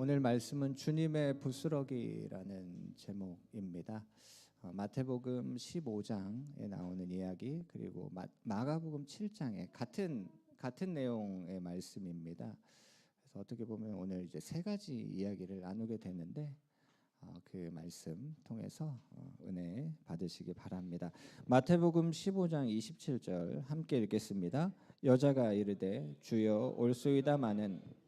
오늘 말씀은 주님의 부스러기라는 제목입니다. 마태복음 15장에 나오는 이야기 그리고 마가복음 7장에 같은 내용의 말씀입니다. 그래서 어떻게 보면 오늘 이제 세 가지 이야기를 나누게 되는데 그 말씀 통해서 은혜 받으시기 바랍니다. 마태복음 15장 27절 함께 읽겠습니다. 여자가 이르되 주여 올소이다마는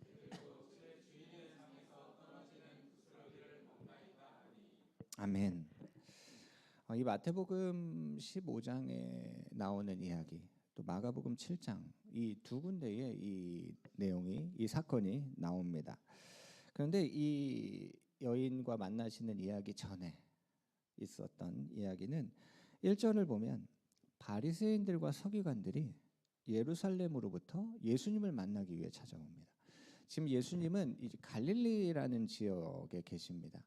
아멘. 이 마태복음 15장에 나오는 이야기, 또 마가복음 7장 이 두 군데에 이 사건이 나옵니다. 그런데 이 여인과 만나시는 이야기 전에 있었던 이야기는 1절을 보면 바리새인들과 서기관들이 예루살렘으로부터 예수님을 만나기 위해 찾아옵니다. 지금 예수님은 이제 갈릴리라는 지역에 계십니다.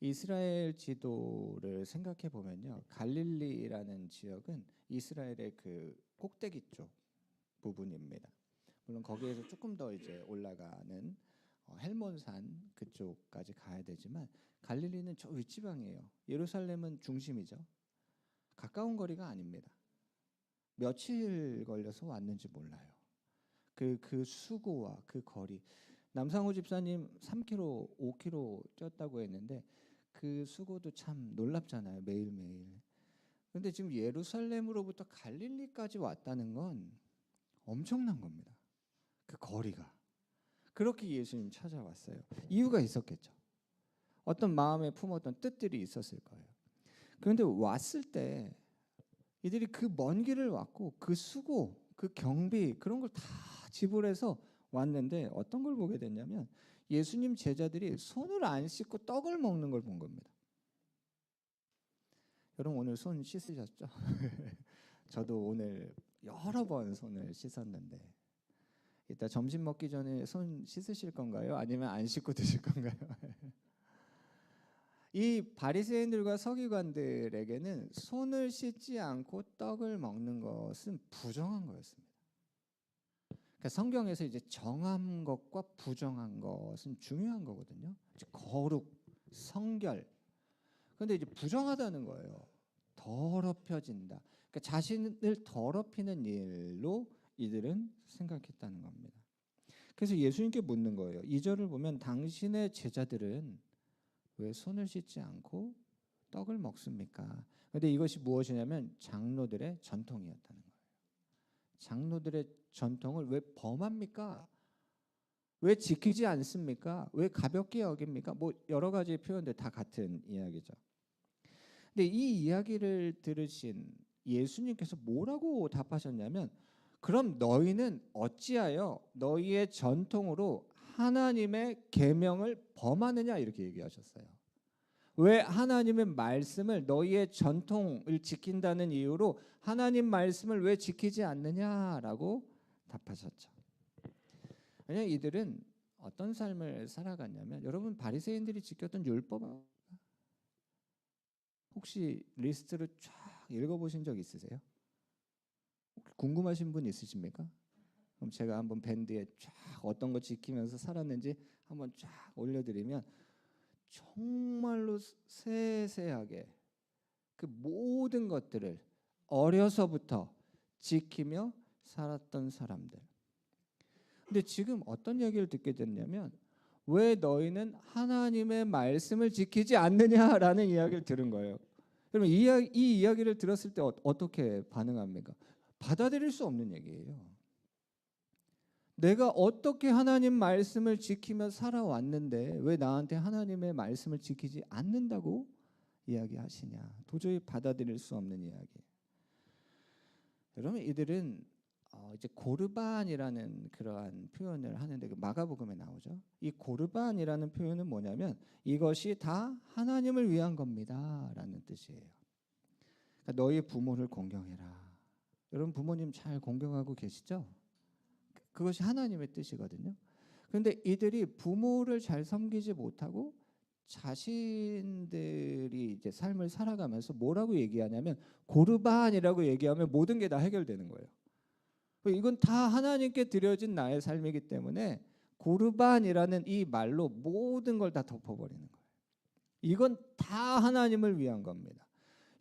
이스라엘 지도를 생각해 보면요, 갈릴리라는 지역은 이스라엘의 그 꼭대기 쪽 부분입니다. 물론 거기에서 조금 더 이제 올라가는 헬몬산 그쪽까지 가야 되지만 갈릴리는 저 윗지방이에요. 예루살렘은 중심이죠. 가까운 거리가 아닙니다. 며칠 걸려서 왔는지 몰라요. 그 수고와 그 거리. 남상호 집사님 3km, 5km 뛰었다고 했는데 그 수고도 참 놀랍잖아요. 매일매일. 그런데 지금 예루살렘으로부터 갈릴리까지 왔다는 건 엄청난 겁니다. 그 거리가. 그렇게 예수님 찾아왔어요. 이유가 있었겠죠. 어떤 마음에 품었던 뜻들이 있었을 거예요. 그런데 왔을 때 이들이 그 먼 길을 왔고 그 수고, 그 경비 그런 걸 다 지불해서 왔는데 어떤 걸 보게 됐냐면 예수님 제자들이 손을 안 씻고 떡을 먹는 걸 본 겁니다. 여러분 오늘 손 씻으셨죠? 저도 오늘 여러 번 손을 씻었는데 이따 점심 먹기 전에 손 씻으실 건가요? 아니면 안 씻고 드실 건가요? 이 바리새인들과 서기관들에게는 손을 씻지 않고 떡을 먹는 것은 부정한 거였습니다. 그러니까 성경에서 이제 정한 것과 부정한 것은 중요한 거거든요. 거룩, 성결. 그런데 이제 부정하다는 거예요. 더럽혀진다. 그러니까 자신을 더럽히는 일로 이들은 생각했다는 겁니다. 그래서 예수님께 묻는 거예요. 2절을 보면 당신의 제자들은 왜 손을 씻지 않고 떡을 먹습니까? 그런데 이것이 무엇이냐면 장로들의 전통이었다는 거예요. 장로들의 전통을 왜 범합니까? 왜 지키지 않습니까? 왜 가볍게 여깁니까? 뭐 여러 가지 표현들 다 같은 이야기죠. 근데 이 이야기를 들으신 예수님께서 뭐라고 답하셨냐면 그럼 너희는 어찌하여 너희의 전통으로 하나님의 계명을 범하느냐 이렇게 얘기하셨어요. 왜 하나님의 말씀을 너희의 전통을 지킨다는 이유로 하나님 말씀을 왜 지키지 않느냐라고 답하셨죠. 왜냐하면 이들은 어떤 삶을 살아갔냐면 여러분 바리새인들이 지켰던 율법 혹시 리스트를 쫙 읽어보신 적 있으세요? 궁금하신 분 있으십니까? 그럼 제가 한번 밴드에 쫙 어떤 거 지키면서 살았는지 한번 쫙 올려드리면 정말로 세세하게 그 모든 것들을 어려서부터 지키며 살았던 사람들. 근데 지금 어떤 얘기를 듣게 됐냐면 왜 너희는 하나님의 말씀을 지키지 않느냐라는 이야기를 들은 거예요. 그러면 이 이야기를 들었을 때 어떻게 반응합니까? 받아들일 수 없는 얘기예요. 내가 어떻게 하나님 말씀을 지키며 살아왔는데 왜 나한테 하나님의 말씀을 지키지 않는다고 이야기하시냐. 도저히 받아들일 수 없는 이야기. 여러분 이들은 이제 고르반이라는 그러한 표현을 하는데 그 마가복음에 나오죠. 이 고르반이라는 표현은 뭐냐면 이것이 다 하나님을 위한 겁니다라는 뜻이에요. 그러니까 너희 부모를 공경해라. 여러분 부모님 잘 공경하고 계시죠? 그것이 하나님의 뜻이거든요. 그런데 이들이 부모를 잘 섬기지 못하고 자신들이 이제 삶을 살아가면서 뭐라고 얘기하냐면 고르반이라고 얘기하면 모든 게 다 해결되는 거예요. 이건 다 하나님께 드려진 나의 삶이기 때문에 고르반이라는 이 말로 모든 걸 다 덮어버리는 거예요. 이건 다 하나님을 위한 겁니다.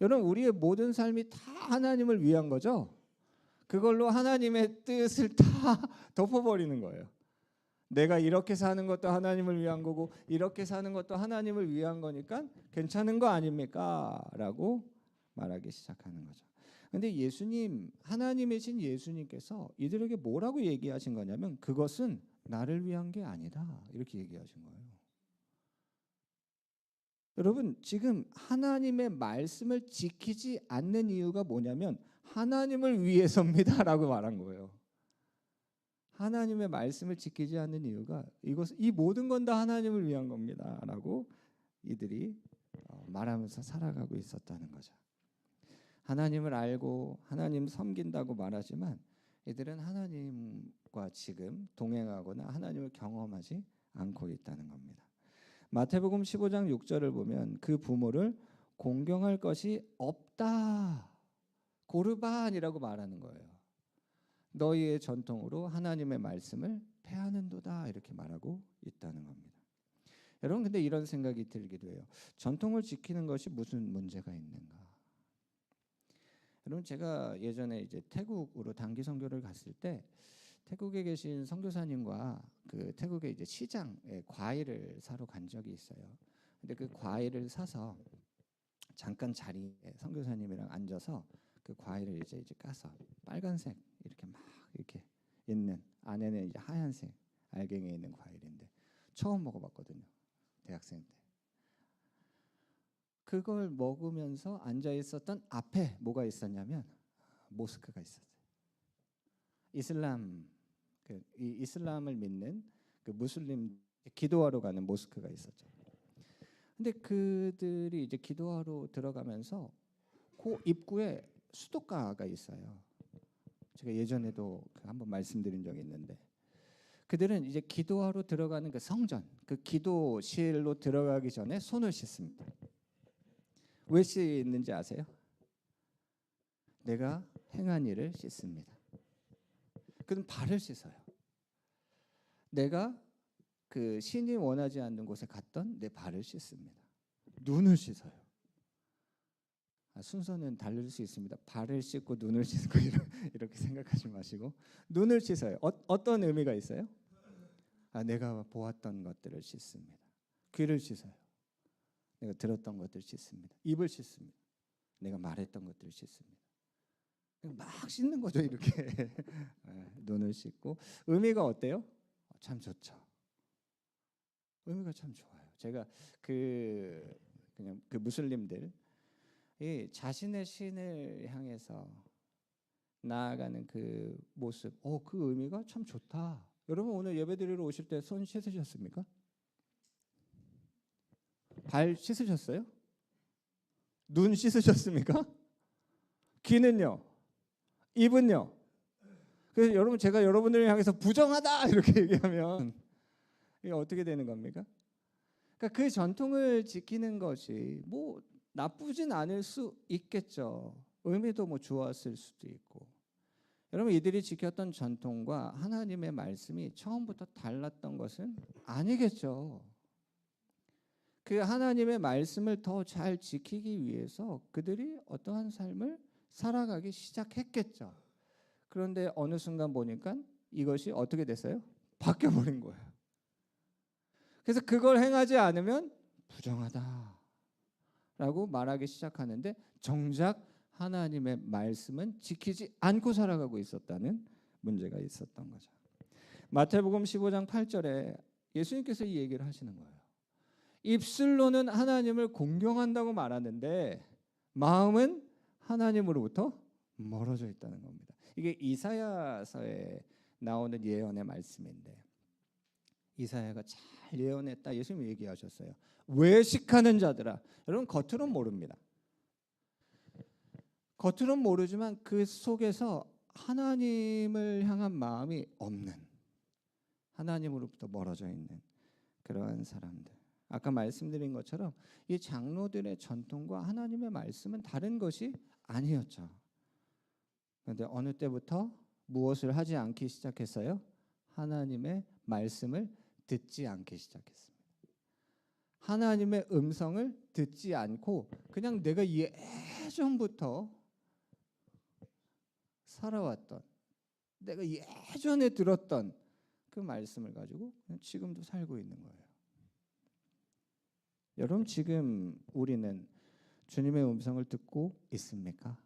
여러분, 우리의 모든 삶이 다 하나님을 위한 거죠. 그걸로 하나님의 뜻을 다 덮어버리는 거예요. 내가 이렇게 사는 것도 하나님을 위한 거고 이렇게 사는 것도 하나님을 위한 거니까 괜찮은 거 아닙니까? 라고 말하기 시작하는 거죠. 근데 예수님, 하나님이신 예수님께서 이들에게 뭐라고 얘기하신 거냐면 그것은 나를 위한 게 아니다, 이렇게 얘기하신 거예요. 여러분, 지금 하나님의 말씀을 지키지 않는 이유가 뭐냐면 하나님을 위해서입니다 라고 말한 거예요. 하나님의 말씀을 지키지 않는 이유가 이 모든 건 다 하나님을 위한 겁니다 라고 이들이 말하면서 살아가고 있었다는 거죠. 하나님을 알고 하나님 섬긴다고 말하지만 이들은 하나님과 지금 동행하거나 하나님을 경험하지 않고 있다는 겁니다. 마태복음 15장 6절을 보면 그 부모를 공경할 것이 없다, 고르반이라고 말하는 거예요. 너희의 전통으로 하나님의 말씀을 폐하는도다, 이렇게 말하고 있다는 겁니다. 여러분, 근데 이런 생각이 들기도 해요. 전통을 지키는 것이 무슨 문제가 있는가? 여러분, 제가 예전에 이제 태국으로 단기 선교를 갔을 때 태국에 계신 선교사님과 그 태국의 이제 시장에 과일을 사러 간 적이 있어요. 근데 그 과일을 사서 잠깐 자리에 선교사님이랑 앉아서 그 과일을 이제 까서 빨간색 이렇게 막 이렇게 있는, 안에는 이제 하얀색 알갱이에 있는 과일인데 처음 먹어봤거든요, 대학생 때. 그걸 먹으면서 앉아 있었던 앞에 뭐가 있었냐면 모스크가 있었어요. 이슬람을 믿는 그 무슬림 기도하러 가는 모스크가 있었죠. 근데 그들이 이제 기도하러 들어가면서 그 입구에 수도가가 있어요. 제가 예전에도 한번 말씀드린 적이 있는데, 그들은 이제 기도하러 들어가는 그 성전, 그 기도실로 들어가기 전에 손을 씻습니다. 왜 씻는지 아세요? 내가 행한 일을 씻습니다. 그럼 발을 씻어요. 내가 그 신이 원하지 않는 곳에 갔던 내 발을 씻습니다. 눈을 씻어요. 순서는 다를 수 있습니다. 발을 씻고 눈을 씻고 이렇게 생각하지 마시고 눈을 씻어요. 어떤 의미가 있어요? 내가 보았던 것들을 씻습니다. 귀를 씻어요. 내가 들었던 것들을 씻습니다. 입을 씻습니다. 내가 말했던 것들을 씻습니다. 막 씻는 거죠, 이렇게. 눈을 씻고. 의미가 어때요? 참 좋죠. 의미가 참 좋아요. 제가 그냥 그 무슬림들 이 자신의 신을 향해서 나아가는 그 모습, 그 의미가 참 좋다. 여러분, 오늘 예배드리러 오실 때 손 씻으셨습니까? 발 씻으셨어요? 눈 씻으셨습니까? 귀는요? 입은요? 그래서 여러분, 제가 여러분들을 향해서 부정하다 이렇게 얘기하면 이게 어떻게 되는 겁니까? 그러니까 그 전통을 지키는 것이 뭐 나쁘진 않을 수 있겠죠. 의미도 뭐 좋았을 수도 있고. 여러분, 이들이 지켰던 전통과 하나님의 말씀이 처음부터 달랐던 것은 아니겠죠. 그 하나님의 말씀을 더 잘 지키기 위해서 그들이 어떠한 삶을 살아가기 시작했겠죠. 그런데 어느 순간 보니까 이것이 어떻게 됐어요? 바뀌어버린 거예요. 그래서 그걸 행하지 않으면 부정하다 라고 말하기 시작하는데 정작 하나님의 말씀은 지키지 않고 살아가고 있었다는 문제가 있었던 거죠. 마태복음 15장 8절에 예수님께서 이 얘기를 하시는 거예요. 입술로는 하나님을 공경한다고 말하는데 마음은 하나님으로부터 멀어져 있다는 겁니다. 이게 이사야서에 나오는 예언의 말씀인데 이사야가 잘 예언했다, 예수님이 얘기하셨어요. 외식하는 자들아. 여러분, 겉으로는 모릅니다. 겉으로는 모르지만 그 속에서 하나님을 향한 마음이 없는, 하나님으로부터 멀어져 있는 그러한 사람들. 아까 말씀드린 것처럼 이 장로들의 전통과 하나님의 말씀은 다른 것이 아니었죠. 그런데 어느 때부터 무엇을 하지 않기 시작했어요? 하나님의 말씀을 듣지 않기 시작했습니다. 하나님의 음성을 듣지 않고 그냥 내가 예전부터 살아왔던, 내가 예전에 들었던 그 말씀을 가지고 지금도 살고 있는 거예요. 여러분, 지금 우리는 주님의 음성을 듣고 있습니까?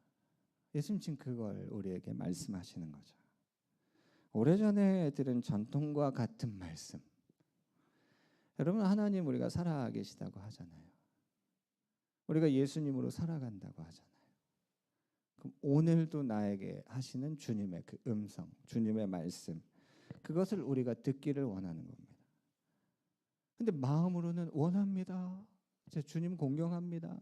예수님 지금 그걸 우리에게 말씀하시는 거죠. 오래전에 들은 전통과 같은 말씀. 여러분, 하나님 우리가 살아계시다고 하잖아요. 우리가 예수님으로 살아간다고 하잖아요. 그럼 오늘도 나에게 하시는 주님의 그 음성, 주님의 말씀, 그것을 우리가 듣기를 원하는 겁니다. 근데 마음으로는 원합니다. 제 주님 공경합니다.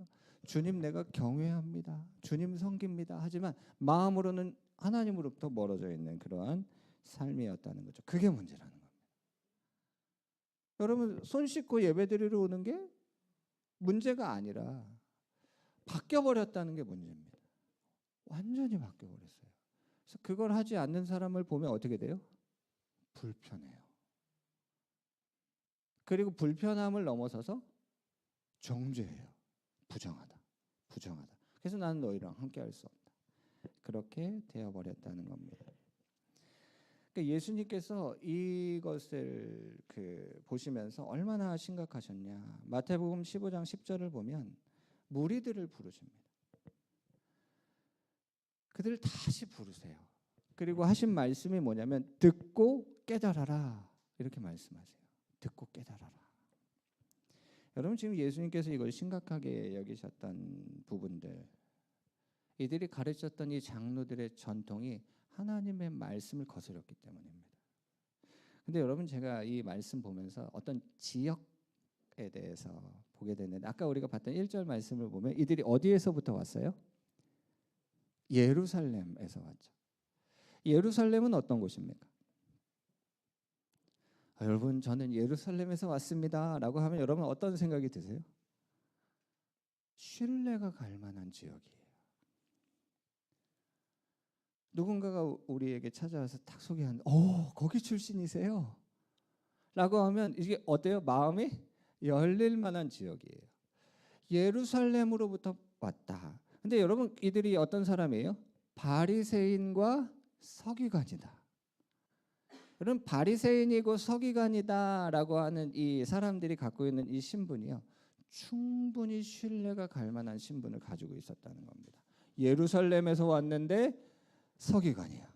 주님 내가 경외합니다. 주님 섬깁니다. 하지만 마음으로는 하나님으로부터 멀어져 있는 그러한 삶이었다는 거죠. 그게 문제라는 겁니다. 여러분, 손 씻고 예배드리러 오는 게 문제가 아니라 바뀌어버렸다는 게 문제입니다. 완전히 바뀌어버렸어요. 그래서 그걸 하지 않는 사람을 보면 어떻게 돼요? 불편해요. 그리고 불편함을 넘어서서 정죄해요. 부정하다. 부정하다. 그래서 나는 너희랑 함께 할 수 없다. 그렇게 되어버렸다는 겁니다. 그러니까 예수님께서 이것을 보시면서 얼마나 심각하셨냐. 마태복음 15장 10절을 보면 무리들을 부르십니다. 그들을 다시 부르세요. 그리고 하신 말씀이 뭐냐면 듣고 깨달아라. 이렇게 말씀하세요. 듣고 깨달아라. 여러분, 지금 예수님께서 이걸 심각하게 여기셨던 부분들, 이들이 가르쳤던 이 장로들의 전통이 하나님의 말씀을 거스렸기 때문입니다. 근데 여러분, 제가 이 말씀 보면서 어떤 지역에 대해서 보게 됐는데, 아까 우리가 봤던 1절 말씀을 보면 이들이 어디에서부터 왔어요? 예루살렘에서 왔죠. 예루살렘은 어떤 곳입니까? 여러분, 저는 예루살렘에서 왔습니다 라고 하면 여러분 어떤 생각이 드세요? 신뢰가 갈 만한 지역이에요. 누군가가 우리에게 찾아와서 딱 소개하는데 거기 출신이세요? 라고 하면 이게 어때요? 마음이 열릴 만한 지역이에요. 예루살렘으로부터 왔다. 근데 여러분, 이들이 어떤 사람이에요? 바리새인과 서기관이다. 여러분, 바리새인이고 서기관이다라고 하는 이 사람들이 갖고 있는 이 신분이요, 충분히 신뢰가 갈 만한 신분을 가지고 있었다는 겁니다. 예루살렘에서 왔는데 서기관이야,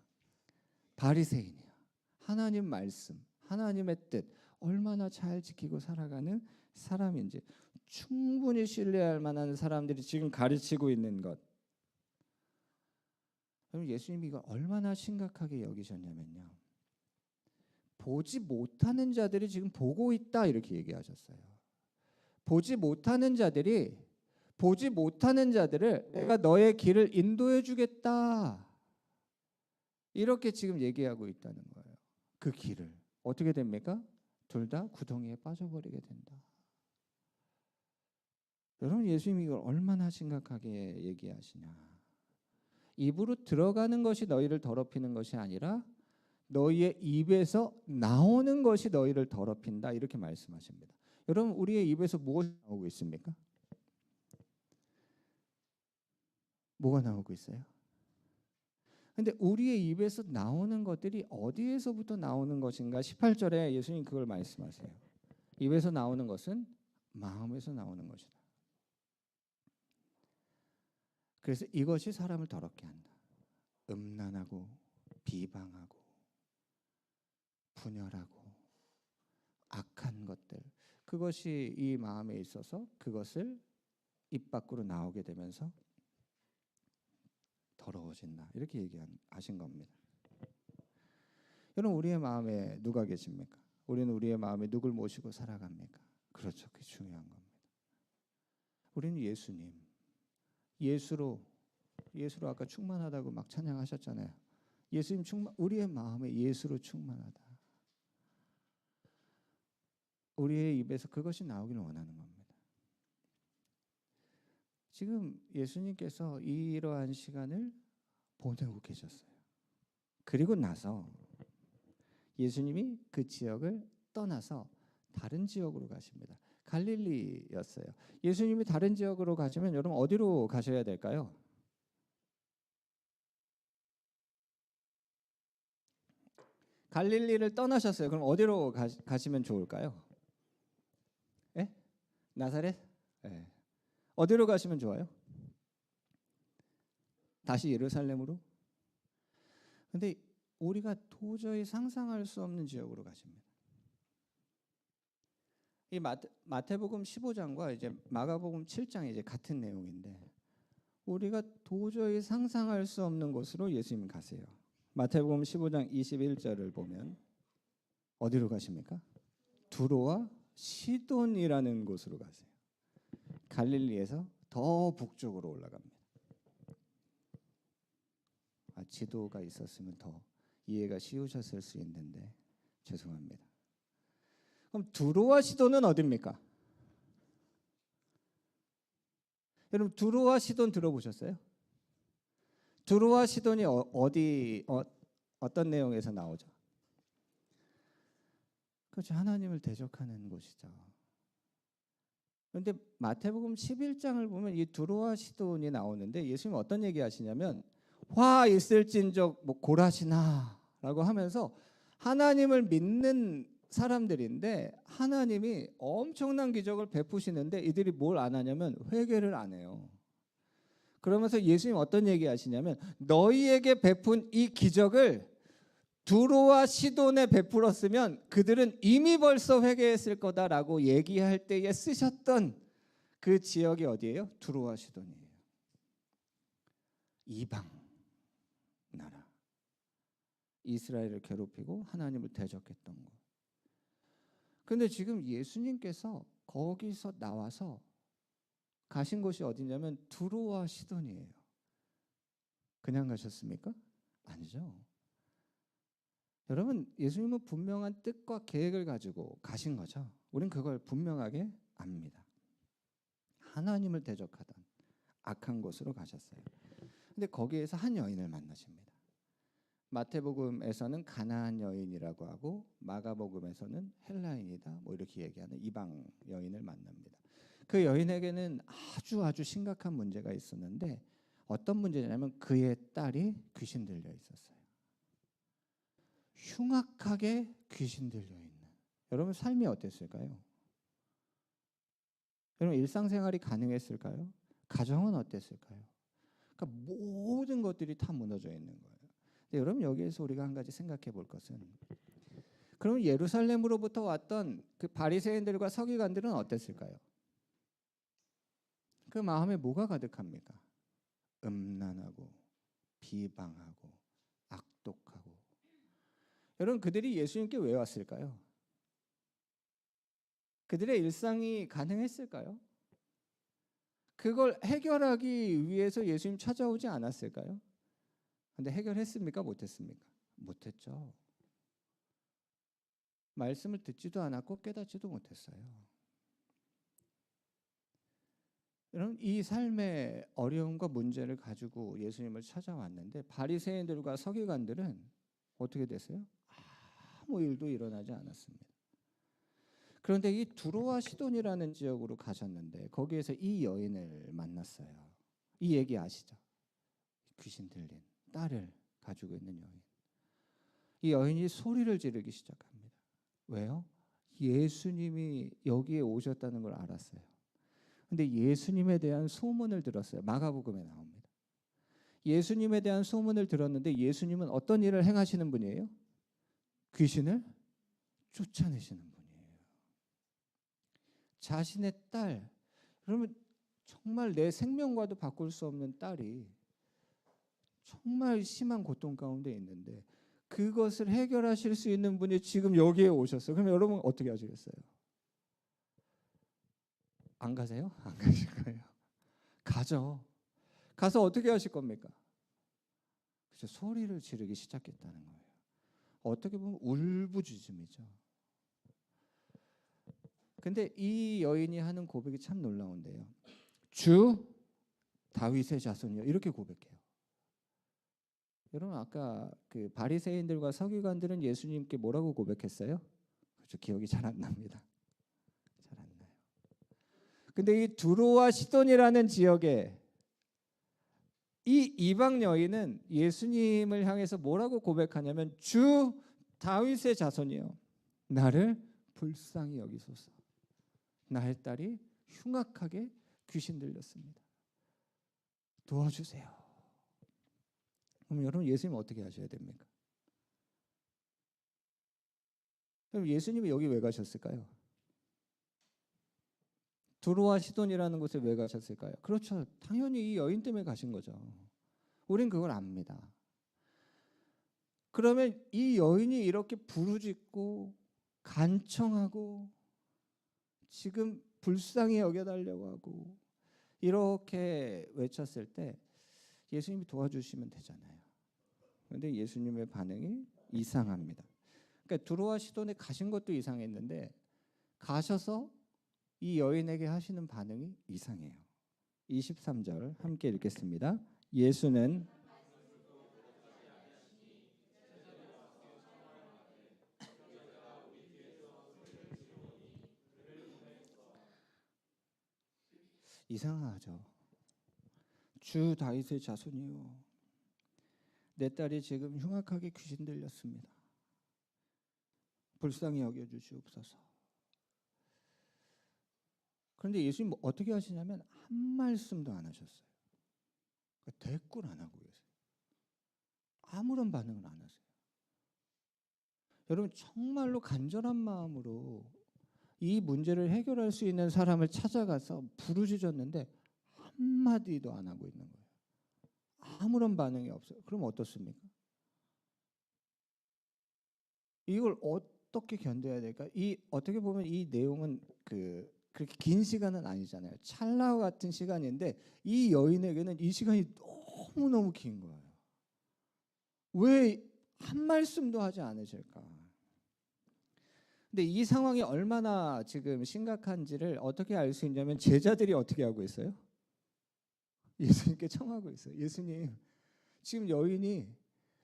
바리새인이야. 하나님 말씀, 하나님의 뜻 얼마나 잘 지키고 살아가는 사람인지 충분히 신뢰할 만한 사람들이 지금 가르치고 있는 것. 예수님이 이걸 얼마나 심각하게 여기셨냐면요, 보지 못하는 자들이 지금 보고 있다 이렇게 얘기하셨어요. 보지 못하는 자들이 보지 못하는 자들을 내가 너의 길을 인도해 주겠다 이렇게 지금 얘기하고 있다는 거예요. 그 길을 어떻게 됩니까? 둘 다 구덩이에 빠져버리게 된다. 여러분, 예수님이 이걸 얼마나 심각하게 얘기하시냐. 입으로 들어가는 것이 너희를 더럽히는 것이 아니라 너희의 입에서 나오는 것이 너희를 더럽힌다 이렇게 말씀하십니다. 여러분, 우리의 입에서 무엇이 나오고 있습니까? 뭐가 나오고 있어요? 근데 우리의 입에서 나오는 것들이 어디에서부터 나오는 것인가? 18절에 예수님 그걸 말씀하세요. 입에서 나오는 것은 마음에서 나오는 것이다. 그래서 이것이 사람을 더럽게 한다. 음란하고 비방하고 분열하고 악한 것들, 그것이 이 마음에 있어서 그것을 입 밖으로 나오게 되면서 더러워진다 이렇게 얘기하신 겁니다. 여러분, 우리의 마음에 누가 계십니까? 우리는 우리의 마음에 누굴 모시고 살아갑니까? 그렇죠. 그게 중요한 겁니다. 우리는 예수님, 예수로 아까 충만하다고 막 찬양하셨잖아요. 예수님 우리의 마음에 예수로 충만하다. 우리의 입에서 그것이 나오기를 원하는 겁니다. 지금 예수님께서 이러한 시간을 보내고 계셨어요. 그리고 나서 예수님이 그 지역을 떠나서 다른 지역으로 가십니다. 갈릴리였어요. 예수님이 다른 지역으로 가시면 여러분 어디로 가셔야 될까요? 갈릴리를 떠나셨어요. 그럼 어디로 가시면 좋을까요? 예? 나사렛? 예. 어디로 가시면 좋아요? 다시 예루살렘으로? 근데 우리가 도저히 상상할 수 없는 지역으로 가십니다. 이 마태복음 15장과 이제 마가복음 7장이 이제 같은 내용인데 우리가 도저히 상상할 수 없는 곳으로 예수님 가세요. 마태복음 15장 21절을 보면 어디로 가십니까? 두로와 시돈이라는 곳으로 가세요. 갈릴리에서 더 북쪽으로 올라갑니다. 지도가 있었으면 더 이해가 쉬우셨을 수 있는데 죄송합니다. 그럼 두로와 시돈은 어디입니까? 여러분 두로와 시돈 들어보셨어요? 두로와 시돈이 어떤 내용에서 나오죠? 그렇죠. 하나님을 대적하는 곳이죠. 그런데 마태복음 11장을 보면 이 두로와 시돈이 나오는데 예수님은 어떤 얘기 하시냐면 화 있을진적 뭐 고라시나라고 하면서 하나님을 믿는 사람들인데 하나님이 엄청난 기적을 베푸시는데 이들이 뭘 안 하냐면 회개를 안 해요. 그러면서 예수님 어떤 얘기 하시냐면 너희에게 베푼 이 기적을 두로와 시돈에 베풀었으면 그들은 이미 벌써 회개했을 거다라고 얘기할 때에 쓰셨던 그 지역이 어디예요? 두로와 시돈이에요. 이방 나라. 이스라엘을 괴롭히고 하나님을 대적했던 곳. 근데 지금 예수님께서 거기서 나와서 가신 곳이 어디냐면 두로와 시돈이에요. 그냥 가셨습니까? 아니죠. 여러분 예수님은 분명한 뜻과 계획을 가지고 가신 거죠. 우린 그걸 분명하게 압니다. 하나님을 대적하던 악한 곳으로 가셨어요. 근데 거기에서 한 여인을 만나십니다. 마태복음에서는 가나안 여인이라고 하고 마가복음에서는 헬라인이다 뭐 이렇게 얘기하는 이방 여인을 만납니다. 그 여인에게는 아주 심각한 문제가 있었는데 어떤 문제냐면 그의 딸이 귀신 들려 있었어요. 흉악하게 귀신 들려 있는. 여러분 삶이 어땠을까요? 여러분 일상생활이 가능했을까요? 가정은 어땠을까요? 그러니까 모든 것들이 다 무너져 있는 거예요. 근데 여러분 여기에서 우리가 한 가지 생각해 볼 것은 그럼 예루살렘으로부터 왔던 그 바리새인들과 서기관들은 어땠을까요? 그 마음에 뭐가 가득합니까? 음란하고 비방하고 악독하고. 여러분 그들이 예수님께 왜 왔을까요? 그들의 일상이 가능했을까요? 그걸 해결하기 위해서 예수님 찾아오지 않았을까요? 근데 해결했습니까? 못했습니까? 못했죠. 말씀을 듣지도 않았고 깨닫지도 못했어요. 여러분 이 삶의 어려움과 문제를 가지고 예수님을 찾아왔는데 바리새인들과 서기관들은 어떻게 됐어요? 아무 일도 일어나지 않았습니다. 그런데 이 두로와 시돈이라는 지역으로 가셨는데 거기에서 이 여인을 만났어요. 이 얘기 아시죠? 귀신 들린 딸을 가지고 있는 여인. 이 여인이 소리를 지르기 시작합니다. 왜요? 예수님이 여기에 오셨다는 걸 알았어요. 근데 예수님에 대한 소문을 들었어요. 마가복음에 나옵니다. 예수님에 대한 소문을 들었는데 예수님은 어떤 일을 행하시는 분이에요? 귀신을 쫓아내시는 분이에요. 자신의 딸, 그러면 정말 내 생명과도 바꿀 수 없는 딸이 정말 심한 고통 가운데 있는데 그것을 해결하실 수 있는 분이 지금 여기에 오셨어요. 그럼 여러분 어떻게 하시겠어요? 안 가세요? 안 가실 거예요. 가죠. 가서 어떻게 하실 겁니까? 그렇죠. 소리를 지르기 시작했다는 거예요. 어떻게 보면 울부짖음이죠. 근데 이 여인이 하는 고백이 참 놀라운데요. 주 다윗의 자손이요. 이렇게 고백해요. 여러분 아까 그 바리새인들과 서기관들은 예수님께 뭐라고 고백했어요? 그렇죠. 기억이 잘 안 납니다. 잘 안 나요. 근데 이 두로와 시돈이라는 지역에 이 이방 여인은 예수님을 향해서 뭐라고 고백하냐면 주 다윗의 자손이여 나를 불쌍히 여기소서. 나의 딸이 흉악하게 귀신 들렸습니다. 도와주세요. 그럼 여러분 예수님 어떻게 하셔야 됩니까? 그럼 예수님이 여기 왜 가셨을까요? 두로와 시돈이라는 곳에 왜 가셨을까요? 그렇죠. 당연히 이 여인 때문에 가신 거죠. 우린 그걸 압니다. 그러면 이 여인이 이렇게 부르짖고 간청하고 지금 불쌍히 여겨달라고 하고 이렇게 외쳤을 때 예수님이 도와주시면 되잖아요. 그런데 예수님의 반응이 이상합니다. 그러니까 두로와 시돈에 가신 것도 이상했는데 가셔서 이 여인에게 하시는 반응이 이상해요. 23절 함께 읽겠습니다. 예수는 이상하죠. 주 다윗의 자손이요 내 딸이 지금 흉악하게 귀신 들렸습니다. 불쌍히 여겨주시옵소서. 그런데 예수님 어떻게 하시냐면 한 말씀도 안 하셨어요. 그러니까 대꾸를 안 하고 계세요. 아무런 반응을 안 하세요. 여러분 정말로 간절한 마음으로 이 문제를 해결할 수 있는 사람을 찾아가서 부르짖었는데 한마디도 안 하고 있는 거예요. 아무런 반응이 없어요. 그럼 어떻습니까? 이걸 어떻게 견뎌야 될까? 이 어떻게 보면 이 내용은 그렇게 긴 시간은 아니잖아요. 찰나 같은 시간인데 이 여인에게는 이 시간이 너무너무 긴 거예요. 왜 한 말씀도 하지 않으실까? 근데 이 상황이 얼마나 지금 심각한지를 어떻게 알 수 있냐면 제자들이 어떻게 하고 있어요? 예수님께 청하고 있어요. 예수님, 지금 여인이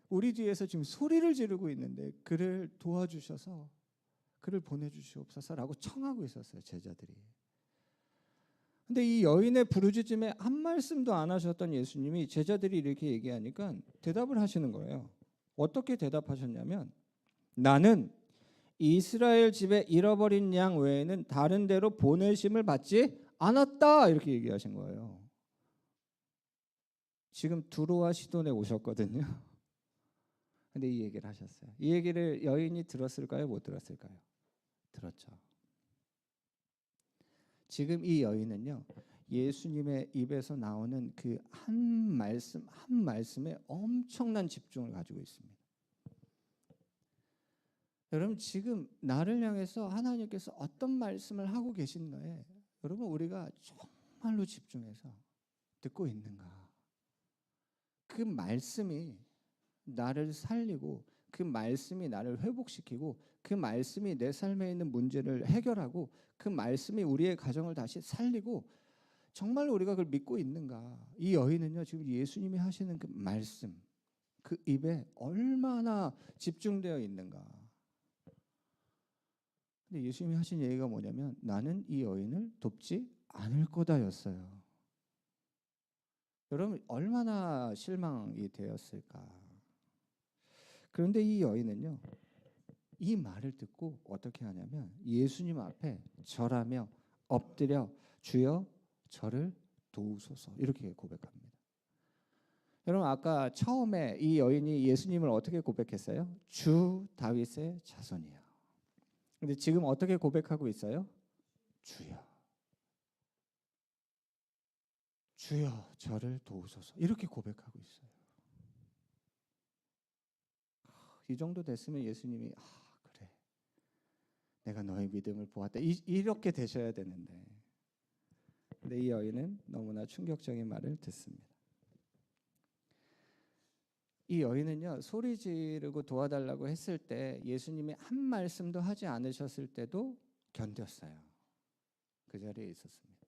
우리 뒤에서 지금 소리를 지르고 있는데 그를 도와주셔서 그를 보내주시옵소서라고 청하고 있었어요. 제자들이. 근데 이 여인의 부르짖음에 한 말씀도 안 하셨던 예수님이 제자들이 이렇게 얘기하니까 대답을 하시는 거예요. 어떻게 대답하셨냐면 나는 이스라엘 집에 잃어버린 양 외에는 다른 데로 보내심을 받지 않았다 이렇게 얘기하신 거예요. 지금 두로와 시돈에 오셨거든요. 근데 이 얘기를 하셨어요. 이 얘기를 여인이 들었을까요? 못 들었을까요? 들었죠. 지금 이 여인은요. 예수님의 입에서 나오는 그 한 말씀 한 말씀에 엄청난 집중을 가지고 있습니다. 여러분 지금 나를 향해서 하나님께서 어떤 말씀을 하고 계신가에 여러분 우리가 정말로 집중해서 듣고 있는가? 그 말씀이 나를 살리고 그 말씀이 나를 회복시키고 그 말씀이 내 삶에 있는 문제를 해결하고 그 말씀이 우리의 가정을 다시 살리고 정말 우리가 그걸 믿고 있는가? 이 여인은요 지금 예수님이 하시는 그 말씀 그 입에 얼마나 집중되어 있는가? 근데 예수님이 하신 얘기가 뭐냐면 나는 이 여인을 돕지 않을 거다였어요. 여러분 얼마나 실망이 되었을까? 그런데 이 여인은요 이 말을 듣고 어떻게 하냐면 예수님 앞에 절하며 엎드려 주여 저를 도우소서 이렇게 고백합니다. 여러분 아까 처음에 이 여인이 예수님을 어떻게 고백했어요? 주 다윗의 자손이요. 근데 지금 어떻게 고백하고 있어요? 주여 주여 저를 도우소서 이렇게 고백하고 있어요. 이 정도 됐으면 예수님이 그래 내가 너의 믿음을 보았다 이렇게 되셔야 되는데 근데 이 여인은 너무나 충격적인 말을 듣습니다. 이 여인은요 소리 지르고 도와달라고 했을 때 예수님이 한 말씀도 하지 않으셨을 때도 견뎠어요. 그 자리에 있었습니다.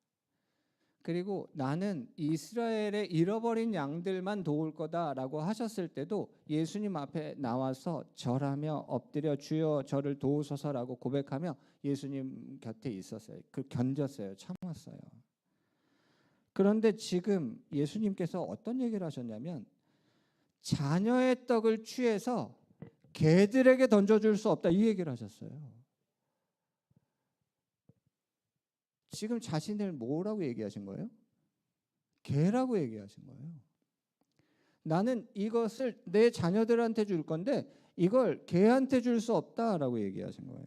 그리고 나는 이스라엘의 잃어버린 양들만 도울 거다라고 하셨을 때도 예수님 앞에 나와서 절하며 엎드려 주여 저를 도우소서라고 고백하며 예수님 곁에 있었어요. 그 견뎠어요. 참았어요. 그런데 지금 예수님께서 어떤 얘기를 하셨냐면 자녀의 떡을 취해서 개들에게 던져줄 수 없다 이 얘기를 하셨어요. 지금 자신을 뭐라고 얘기하신 거예요? 개라고 얘기하신 거예요. 나는 이것을 내 자녀들한테 줄 건데 이걸 개한테 줄 수 없다라고 얘기하신 거예요.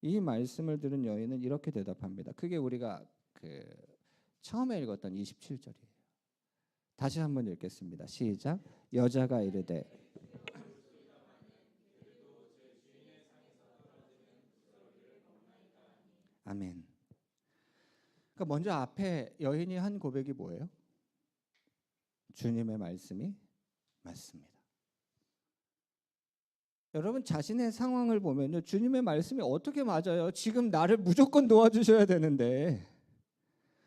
이 말씀을 들은 여인은 이렇게 대답합니다. 그게 우리가 처음에 읽었던 27절이에요. 다시 한번 읽겠습니다. 시작. 여자가 이르되 아멘. 그러니까 먼저 앞에 여인이 한 고백이 뭐예요? 주님의 말씀이 맞습니다. 여러분 자신의 상황을 보면요, 주님의 말씀이 어떻게 맞아요? 지금 나를 무조건 도와주셔야 되는데,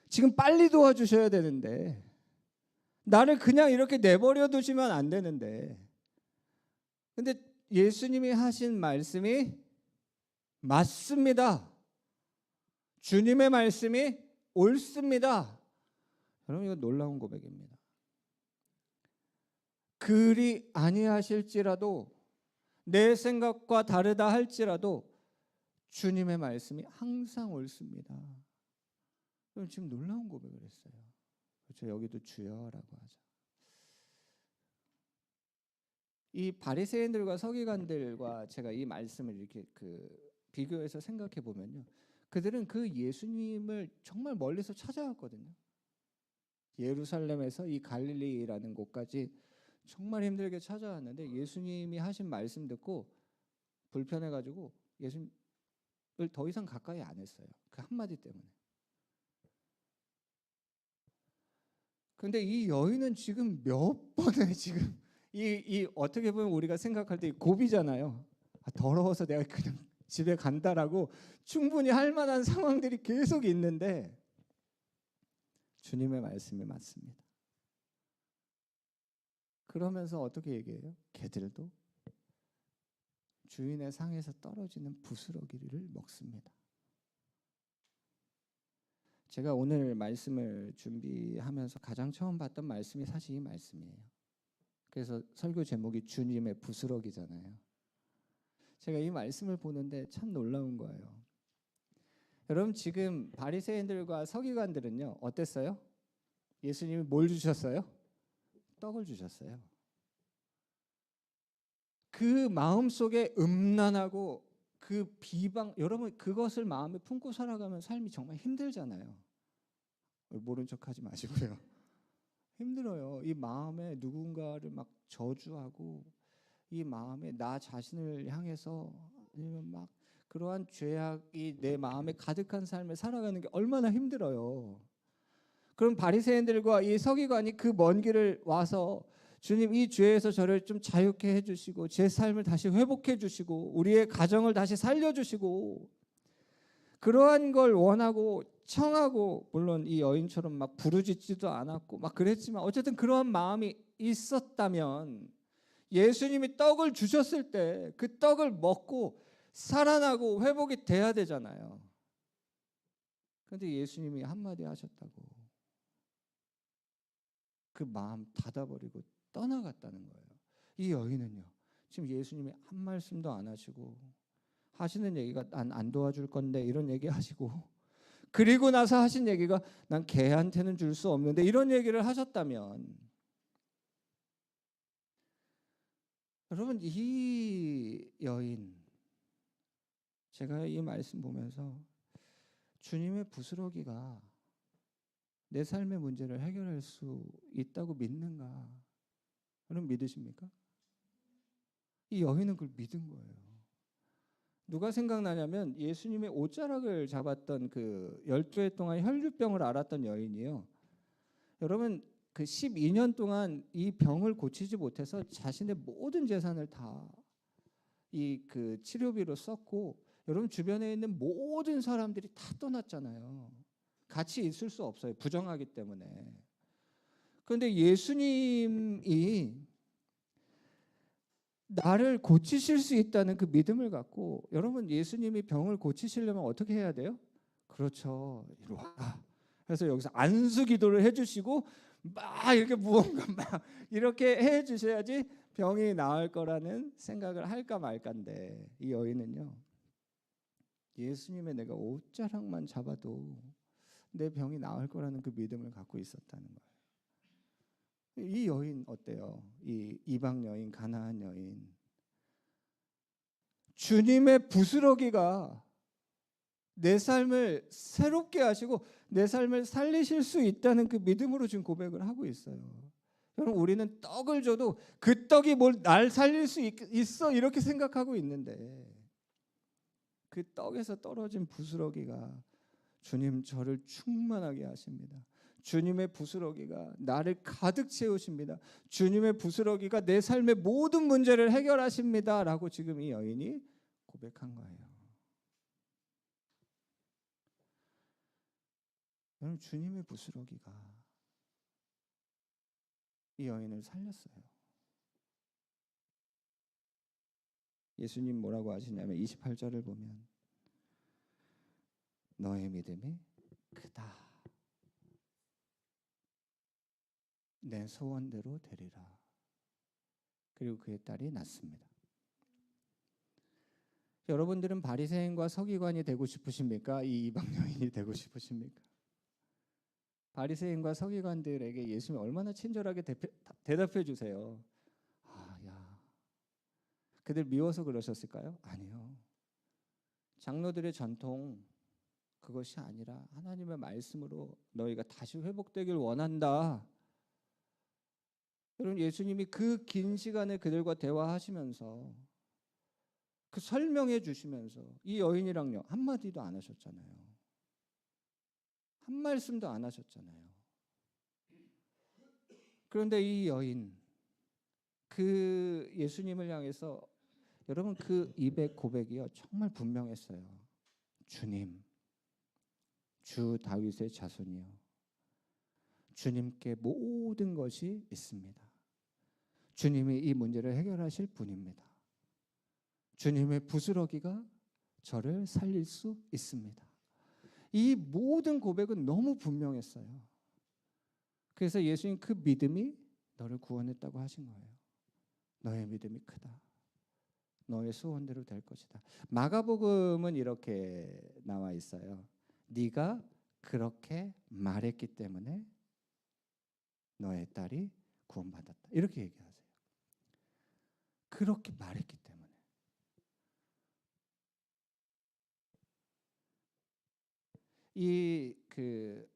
지금 빨리 도와주셔야 되는데, 나를 그냥 이렇게 내버려 두시면 안 되는데, 근데 예수님이 하신 말씀이 맞습니다. 주님의 말씀이 옳습니다. 여러분 이거 놀라운 고백입니다. 그리 아니하실지라도 내 생각과 다르다 할지라도 주님의 말씀이 항상 옳습니다. 그럼 지금 놀라운 고백을 했어요. 그렇죠? 여기도 주여라고 하죠. 이 바리새인들과 서기관들과 제가 이 말씀을 이렇게 비교해서 생각해 보면요, 그들은 그 예수님을 정말 멀리서 찾아왔거든요. 예루살렘에서 이 갈릴리라는 곳까지 정말 힘들게 찾아왔는데 예수님이 하신 말씀 듣고 불편해가지고 예수님을 더 이상 가까이 안 했어요. 그 한마디 때문에. 근데 이 여인은 지금 몇 번에 지금 이 어떻게 보면 우리가 생각할 때 고비잖아요. 더러워서 내가 그냥 집에 간다라고 충분히 할 만한 상황들이 계속 있는데 주님의 말씀이 맞습니다. 그러면서 어떻게 얘기해요? 개들도 주인의 상에서 떨어지는 부스러기를 먹습니다. 제가 오늘 말씀을 준비하면서 가장 처음 봤던 말씀이 사실 이 말씀이에요. 그래서 설교 제목이 주님의 부스러기잖아요. 제가 이 말씀을 보는데 참 놀라운 거예요. 여러분 지금 바리새인들과 서기관들은요 어땠어요? 예수님이 뭘 주셨어요? 떡을 주셨어요. 그 마음속에 음란하고 그 비방, 여러분 그것을 마음에 품고 살아가면 삶이 정말 힘들잖아요. 모른 척하지 마시고요. 힘들어요. 이 마음에 누군가를 막 저주하고 이 마음에 나 자신을 향해서 막 그러한 죄악이 내 마음에 가득한 삶을 살아가는 게 얼마나 힘들어요. 그럼 바리새인들과 이 서기관이 그 먼 길을 와서 주님 이 죄에서 저를 좀 자유케 해주시고 제 삶을 다시 회복해 주시고 우리의 가정을 다시 살려주시고 그러한 걸 원하고 청하고, 물론 이 여인처럼 막 부르짖지도 않았고 막 그랬지만 어쨌든 그러한 마음이 있었다면 예수님이 떡을 주셨을 때 그 떡을 먹고 살아나고 회복이 돼야 되잖아요. 그런데 예수님이 한마디 하셨다고 그 마음 닫아버리고 떠나갔다는 거예요. 이 여인은요 지금 예수님이 한 말씀도 안 하시고 하시는 얘기가 난 안 도와줄 건데 이런 얘기 하시고, 그리고 나서 하신 얘기가 난 걔한테는 줄 수 없는데 이런 얘기를 하셨다면, 여러분 이 여인, 제가 이 말씀 보면서 주님의 부스러기가 내 삶의 문제를 해결할 수 있다고 믿는가? 여러분 믿으십니까? 이 여인은 그걸 믿은 거예요. 누가 생각나냐면 예수님의 옷자락을 잡았던 그 12해 동안 혈류병을 앓았던 여인이요. 여러분 그 12년 동안 이 병을 고치지 못해서 자신의 모든 재산을 다 이 그 치료비로 썼고, 여러분 주변에 있는 모든 사람들이 다 떠났잖아요. 같이 있을 수 없어요. 부정하기 때문에. 그런데 예수님이 나를 고치실 수 있다는 그 믿음을 갖고, 여러분 예수님이 병을 고치시려면 어떻게 해야 돼요? 그렇죠. 이리 와. 그래서 여기서 안수 기도를 해주시고 막 이렇게 무언가 막 이렇게 해주셔야지 병이 나을 거라는 생각을 할까 말까인데, 이 여인은요, 예수님의 내가 옷자락만 잡아도 내 병이 나을 거라는 그 믿음을 갖고 있었다는 거예요. 이 여인 어때요? 이 이방 여인, 가나안 여인. 주님의 부스러기가 내 삶을 새롭게 하시고 내 삶을 살리실 수 있다는 그 믿음으로 지금 고백을 하고 있어요. 여러분 우리는 떡을 줘도 그 떡이 뭘 날 살릴 수 있어 이렇게 생각하고 있는데, 그 떡에서 떨어진 부스러기가 주님 저를 충만하게 하십니다. 주님의 부스러기가 나를 가득 채우십니다. 주님의 부스러기가 내 삶의 모든 문제를 해결하십니다 라고 지금 이 여인이 고백한 거예요. 여러분 주님의 부스러기가 이 여인을 살렸어요. 예수님 뭐라고 하시냐면 28절을 보면 너의 믿음이 크다. 내 소원대로 되리라. 그리고 그의 딸이 낫습니다. 여러분들은 바리새인과 서기관이 되고 싶으십니까? 이 이방 여인이 되고 싶으십니까? 바리새인과 서기관들에게 예수님이 얼마나 친절하게 대답해 주세요. 야, 그들 미워서 그러셨을까요? 아니요. 장로들의 전통 그것이 아니라 하나님의 말씀으로 너희가 다시 회복되길 원한다. 여러분 예수님이 그 긴 시간을 그들과 대화하시면서 그 설명해 주시면서 이 여인이랑요 한마디도 안 하셨잖아요. 한 말씀도 안 하셨잖아요. 그런데 이 여인 그 예수님을 향해서 여러분 그 입의 고백이요 정말 분명했어요. 주님, 주 다윗의 자손이요, 주님께 모든 것이 있습니다. 주님이 이 문제를 해결하실 분입니다. 주님의 부스러기가 저를 살릴 수 있습니다. 이 모든 고백은 너무 분명했어요. 그래서 예수님 그 믿음이 너를 구원했다고 하신 거예요. 너의 믿음이 크다. 너의 소원대로 될 것이다. 마가복음은 이렇게 나와 있어요. 네가 그렇게 말했기 때문에 너의 딸이 구원받았다. 이렇게 얘기하세요. 그렇게 말했기 때문에. 이 그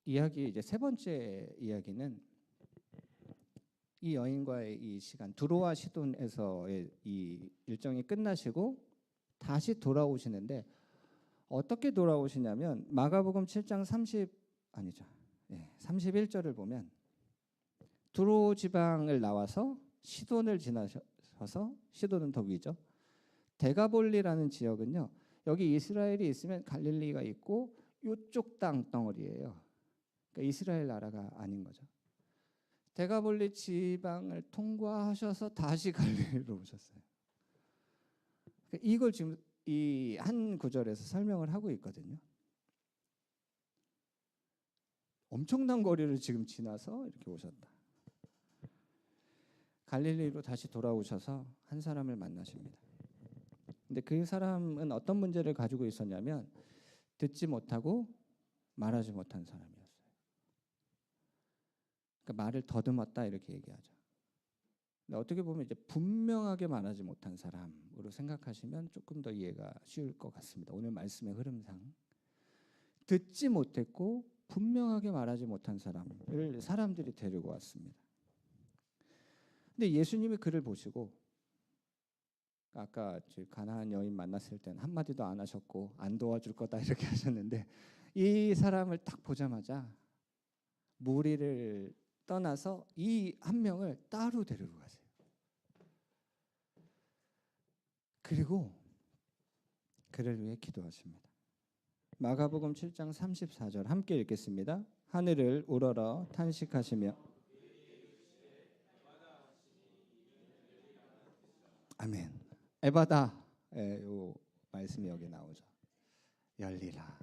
이야기 이제 세 번째 이야기는 이 여인과의 이 시간 두로와 시돈에서의 이 일정이 끝나시고 다시 돌아오시는데 어떻게 돌아오시냐면 마가복음 7장 31절을 보면 두로 지방을 나와서 시돈을 지나셔서 시돈은 더 위죠. 데가볼리라는 지역은요. 여기 이스라엘이 있으면 갈릴리가 있고 이쪽 땅덩어리예요. 그러니까 이스라엘 나라가 아닌 거죠. 데가볼리 지방을 통과하셔서 다시 갈릴리로 오셨어요. 그러니까 이걸 지금 이 한 구절에서 설명을 하고 있거든요. 엄청난 거리를 지금 지나서 이렇게 오셨다. 갈릴리로 다시 돌아오셔서 한 사람을 만나십니다. 근데 그 사람은 어떤 문제를 가지고 있었냐면 듣지 못하고 말하지 못한 사람이었어요. 그러니까 말을 더듬었다 이렇게 얘기하죠. 근데 어떻게 보면 이제 분명하게 말하지 못한 사람으로 생각하시면 조금 더 이해가 쉬울 것 같습니다. 오늘 말씀의 흐름상 듣지 못했고 분명하게 말하지 못한 사람을 사람들이 데리고 왔습니다. 근데 예수님이 그를 보시고 아까 가나안 여인 만났을 때는 한마디도 안 하셨고 안 도와줄 거다 이렇게 하셨는데 이 사람을 딱 보자마자 무리를 떠나서 이 한 명을 따로 데리고 가세요. 그리고 그를 위해 기도하십니다. 마가복음 7장 34절 함께 읽겠습니다. 하늘을 우러러 탄식하시며 아멘. 에바다의 요 말씀이 여기 나오죠. 열리라.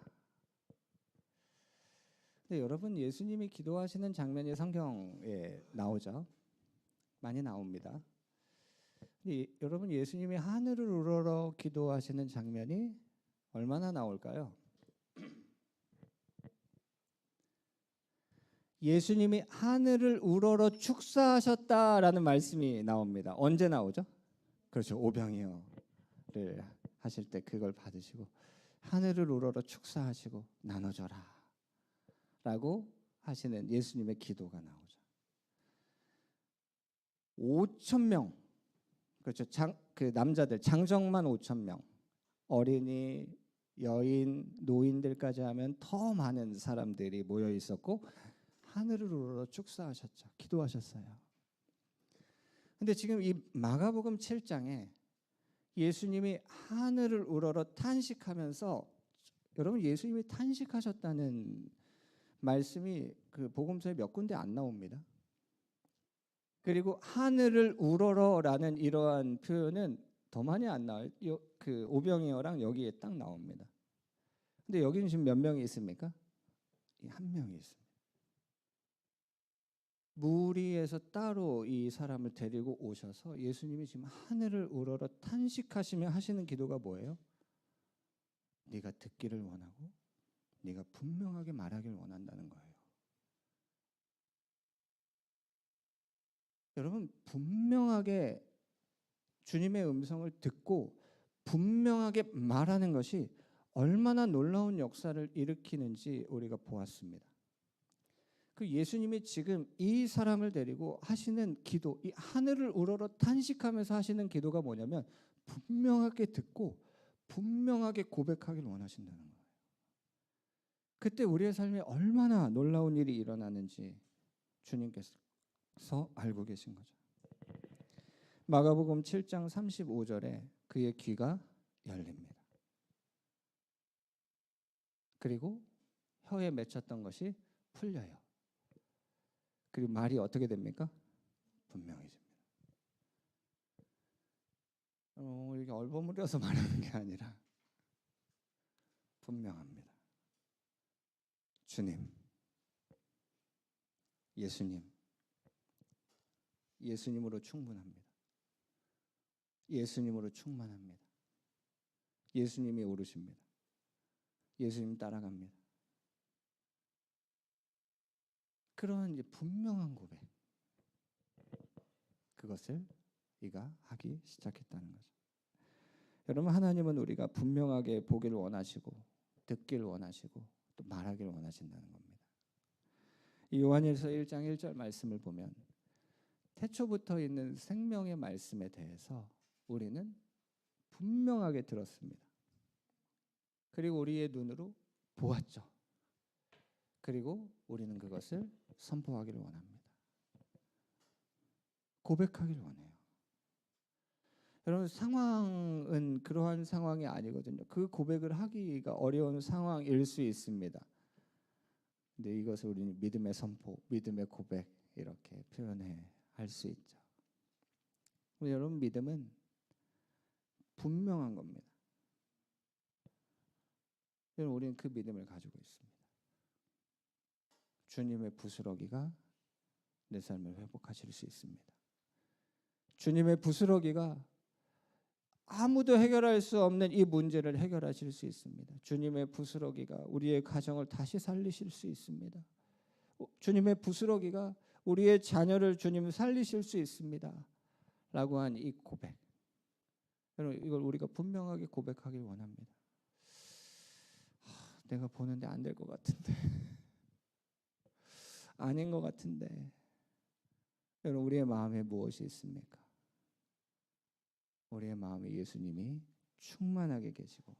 근데 여러분 예수님이 기도하시는 장면이 성경에 나오죠. 많이 나옵니다. 근데 여러분 예수님이 하늘을 우러러 기도하시는 장면이 얼마나 나올까요? 예수님이 하늘을 우러러 축사하셨다라는 말씀이 나옵니다. 언제 나오죠? 그렇죠. 오병이어를 하실 때 그걸 받으시고 하늘을 우러러 축사하시고 나눠줘라 라고 하시는 예수님의 기도가 나오죠. 5,000명 그렇죠. 그 남자들 장정만 5,000명 어린이 여인 노인들까지 하면 더 많은 사람들이 모여 있었고 하늘을 우러러 축사하셨죠. 기도하셨어요. 근데 지금 이 마가복음 7장에 예수님이 하늘을 우러러 탄식하면서 여러분 예수님이 탄식하셨다는 말씀이 그 복음서에 몇 군데 안 나옵니다. 그리고 하늘을 우러러라는 이러한 표현은 더 많이 안 나와요. 그 오병이어랑 여기에 딱 나옵니다. 근데 여기는 지금 몇 명이 있습니까? 한 명이 있습니다. 무리에서 따로 이 사람을 데리고 오셔서 예수님이 지금 하늘을 우러러 탄식하시며 하시는 기도가 뭐예요? 네가 듣기를 원하고 네가 분명하게 말하길 원한다는 거예요. 여러분 분명하게 주님의 음성을 듣고 분명하게 말하는 것이 얼마나 놀라운 역사를 일으키는지 우리가 보았습니다. 그 예수님이 지금 이 사람을 데리고 하시는 기도, 이 하늘을 우러러 탄식하면서 하시는 기도가 뭐냐면 분명하게 듣고 분명하게 고백하길 원하신다는 거예요. 그때 우리의 삶에 얼마나 놀라운 일이 일어나는지 주님께서 알고 계신 거죠. 마가복음 7장 35절에 그의 귀가 열립니다. 그리고 혀에 맺혔던 것이 풀려요. 그리고 말이 어떻게 됩니까? 분명해집니다. 이게 얼버무려서 말하는 게 아니라 분명합니다. 주님, 예수님으로 충분합니다. 예수님으로 충만합니다. 예수님이 오르십니다. 예수님 따라갑니다. 그런 이제 분명한 고백, 그것을 이가 하기 시작했다는 거죠. 여러분 하나님은 우리가 분명하게 보기를 원하시고 듣기를 원하시고 또 말하기를 원하신다는 겁니다. 이 요한일서 1장 1절 말씀을 보면 태초부터 있는 생명의 말씀에 대해서 우리는 분명하게 들었습니다. 그리고 우리의 눈으로 보았죠. 그리고 우리는 그것을 선포하기를 원합니다. 고백하기를 원해요. 여러분 상황은 그러한 상황이 아니거든요. 그 고백을 하기가 어려운 상황일 수 있습니다. 근데 이것을 우리는 믿음의 선포, 믿음의 고백 이렇게 표현해 할 수 있죠. 여러분 믿음은 분명한 겁니다. 여러분 우리는 그 믿음을 가지고 있습니다. 주님의 부스러기가 내 삶을 회복하실 수 있습니다. 주님의 부스러기가 아무도 해결할 수 없는 이 문제를 해결하실 수 있습니다. 주님의 부스러기가 우리의 가정을 다시 살리실 수 있습니다. 주님의 부스러기가 우리의 자녀를 주님 살리실 수 있습니다. 라고 한 이 고백. 여러분 이걸 우리가 분명하게 고백하길 원합니다. 내가 보는데 안 될 것 같은데 아닌 것 같은데 여러분 우리의 마음에 무엇이 있습니까? 우리의 마음에 예수님이 충만하게 계시고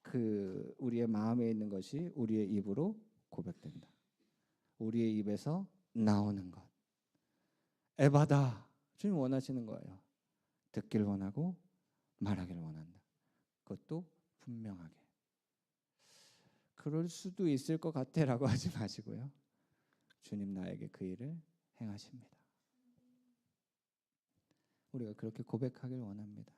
그 우리의 마음에 있는 것이 우리의 입으로 고백된다. 우리의 입에서 나오는 것. 에바다. 주님 원하시는 거예요. 듣기를 원하고 말하기를 원한다. 그것도 분명하게. 그럴 수도 있을 것 같아라고 하지 마시고요. 주님 나에게 그 일을 행하십니다. 우리가 그렇게 고백하길 원합니다.